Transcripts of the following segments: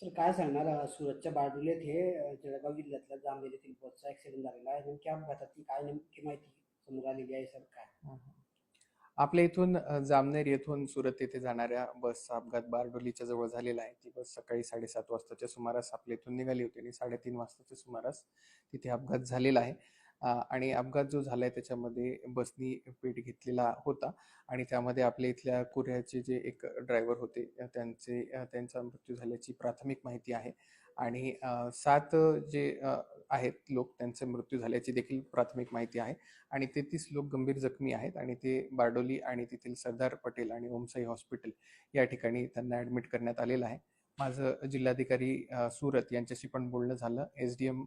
Sir काय सांगणार सुरतच्या बारडोली येथे जळगाव जिल्ह्यातल्या जामनेर येथील बसचा ॲक्सिडेंट झालेला आहे. नेमक्या अपघाताची काय नेमकी माहिती समोर आलेली आहे सर काय? आपल्या इथून जामनेर येथून सुरत येथे जाणाऱ्या बसचा अपघात बारडोलीच्या जवळ झालेला आहे. ती बस सकाळी 7:30 वाजताच्या सुमारास आपल्या इथून निघाली होती आणि 3:30 वाजताच्या सुमारास तिथे अपघात झालेला आहे. आणि अपघात जो झालाय त्याच्यामध्ये बसनी पेट घेतलेला होता आणि त्यामध्ये आपल्या इथल्या कुऱ्ह्याचे जे एक ड्रायव्हर होते त्यांचा मृत्यू झाल्याची प्राथमिक माहिती आहे. आणि 7 जे आहेत लोक त्यांचा मृत्यू झाल्याची देखील प्राथमिक माहिती आहे. आणि 33 लोक गंभीर जखमी आहेत आणि ते बारडोली आणि तेथील सरदार पटेल आणि ओमसाई हॉस्पिटल या ठिकाणी त्यांना ॲडमिट करण्यात आलेलं आहे. माझं जिल्हाधिकारी सुरत यांच्याशी पण बोलणं झालं, SDM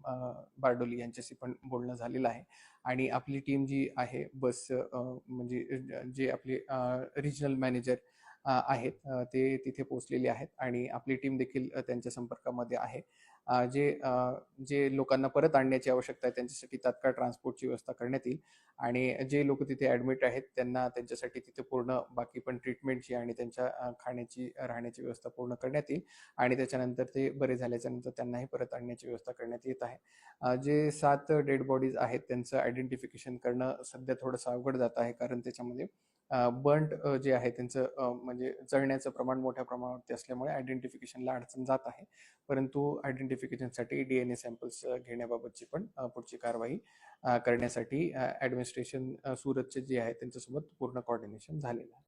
बारडोली यांच्याशी पण बोलणं झालेलं आहे. आणि आपली टीम जी आहे बस म्हणजे जे आपले रिजनल मॅनेजर आहेत ते तिथे पोहोचलेले आहेत आणि आपली टीम देखील त्यांच्या संपर्कामध्ये आहे. जे लोकांना परत आणण्याची आवश्यकता आहे त्यांच्यासाठी तात्काळ ट्रान्सपोर्टची व्यवस्था करण्यात येईल. आणि जे लोक तिथे ॲडमिट आहेत त्यांना त्यांच्यासाठी तिथे पूर्ण बाकी पण ट्रीटमेंटची आणि त्यांच्या खाण्याची राहण्याची व्यवस्था पूर्ण करण्यात येईल. आणि त्याच्यानंतर ते बरे झाल्याच्या नंतर त्यांनाही परत आणण्याची व्यवस्था करण्यात येत आहे. जे 7 डेड बॉडीज आहेत त्यांचं आयडेंटिफिकेशन करणं सध्या थोडंसं अवघड जात आहे, कारण त्याच्यामध्ये बर्न्ड जे आहे त्यांचं म्हणजे जळण्याचं प्रमाण मोठ्या प्रमाणावरती असल्यामुळे आयडेंटिफिकेशनला अडचण जात आहे. परंतु आयडेंटिफिकेशनसाठी DNA सॅम्पल्स घेण्याबाबतची पण पुढची कारवाई करण्यासाठी ॲडमिनिस्ट्रेशन सुरतचे जे आहे त्यांच्यासोबत पूर्ण कोऑर्डिनेशन झालेलं आहे.